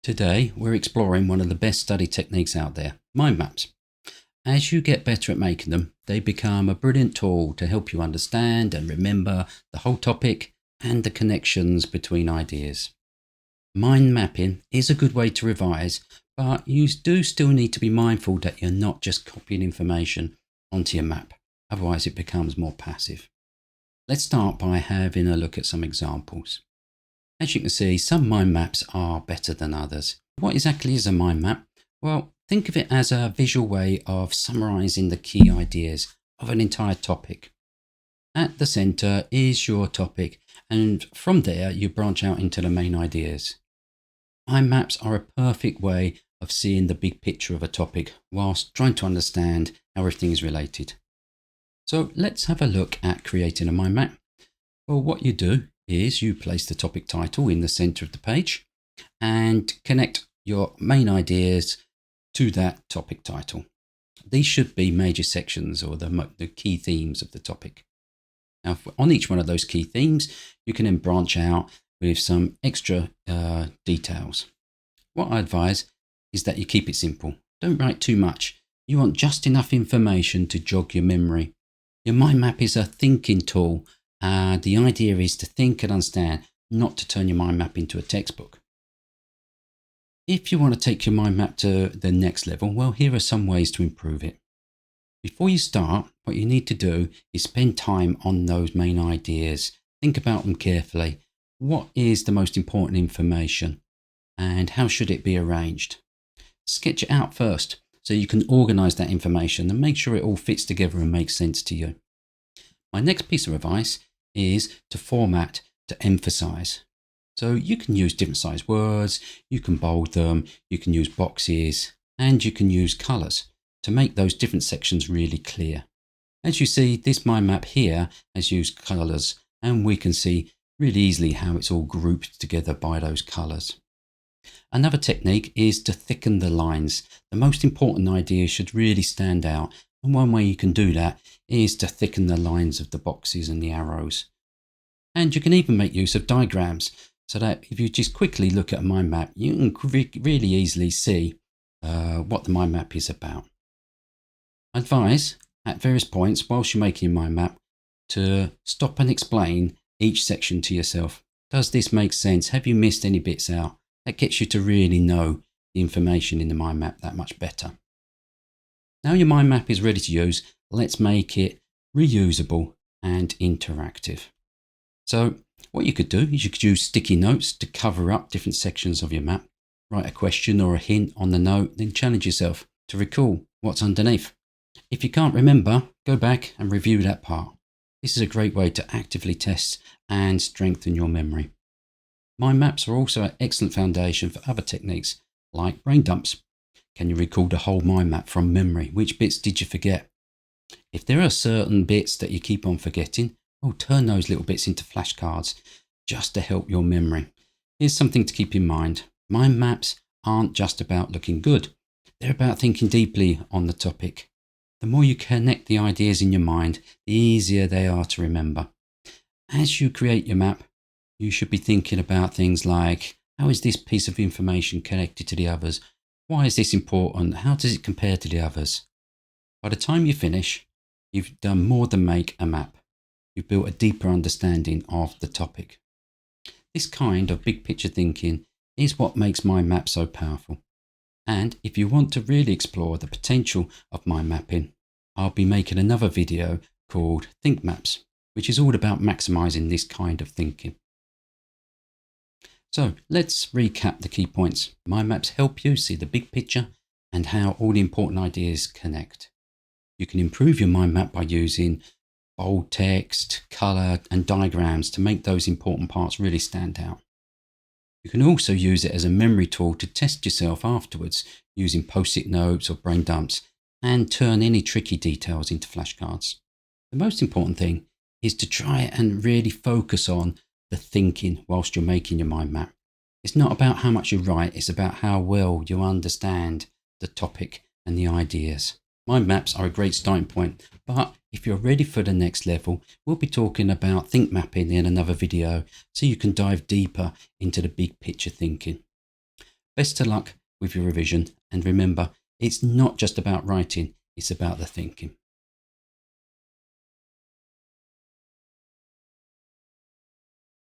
Today, we're exploring one of the best study techniques out there, mind maps. As you get better at making them, they become a brilliant tool to help you understand and remember the whole topic and the connections between ideas. Mind mapping is a good way to revise, but you do still need to be mindful that you're not just copying information onto your map. Otherwise, it becomes more passive. Let's start by having a look at some examples. As you can see, some mind maps are better than others. What exactly is a mind map? Well, think of it as a visual way of summarizing the key ideas of an entire topic. At the center is your topic, and from there you branch out into the main ideas. Mind maps are a perfect way of seeing the big picture of a topic whilst trying to understand how everything is related. So let's have a look at creating a mind map. Well, what you do is you place the topic title in the center of the page and connect your main ideas to that topic title. These should be major sections or the key themes of the topic. Now, on each one of those key themes, you can then branch out with some extra details. What I advise is that you keep it simple. Don't write too much. You want just enough information to jog your memory. Your mind map is a thinking tool. The idea is to think and understand, not to turn your mind map into a textbook. If you want to take your mind map to the next level, well, here are some ways to improve it. Before you start, what you need to do is spend time on those main ideas. Think about them carefully. What is the most important information and how should it be arranged? Sketch it out first so you can organize that information and make sure it all fits together and makes sense to you. My next piece of advice is to format to emphasize. So you can use different size words, you can bold them, you can use boxes, and you can use colors to make those different sections really clear. As you see, this mind map here has used colors, and we can see really easily how it's all grouped together by those colors. Another technique is to thicken the lines. The most important ideas should really stand out, and one way you can do that is to thicken the lines of the boxes and the arrows. And you can even make use of diagrams so that if you just quickly look at a mind map, you can really easily see what the mind map is about. Advise at various points whilst you're making your mind map to stop and explain each section to yourself. Does this make sense? Have you missed any bits out? That gets you to really know the information in the mind map that much better. Now your mind map is ready to use, let's make it reusable and interactive. So what you could do is you could use sticky notes to cover up different sections of your map. Write a question or a hint on the note, then challenge yourself to recall what's underneath. If you can't remember, go back and review that part. This is a great way to actively test and strengthen your memory. Mind maps are also an excellent foundation for other techniques like brain dumps. Can you recall the whole mind map from memory? Which bits did you forget? If there are certain bits that you keep on forgetting, turn those little bits into flashcards just to help your memory. Here's something to keep in mind. Mind maps aren't just about looking good. They're about thinking deeply on the topic. The more you connect the ideas in your mind, the easier they are to remember. As you create your map, you should be thinking about things like, how is this piece of information connected to the others? Why is this important? How does it compare to the others? By the time you finish, you've done more than make a map. You've built a deeper understanding of the topic. This kind of big picture thinking is what makes mind map so powerful. And if you want to really explore the potential of mind mapping, I'll be making another video called Think Maps, which is all about maximizing this kind of thinking. So let's recap the key points. Mind maps help you see the big picture and how all the important ideas connect. You can improve your mind map by using bold text, color, and diagrams to make those important parts really stand out. You can also use it as a memory tool to test yourself afterwards using post-it notes or brain dumps and turn any tricky details into flashcards. The most important thing is to try and really focus on the thinking whilst you're making your mind map. It's not about how much you write, it's about how well you understand the topic and the ideas. Mind maps are a great starting point, but if you're ready for the next level, we'll be talking about think mapping in another video so you can dive deeper into the big picture thinking. Best of luck with your revision, and remember, it's not just about writing, it's about the thinking.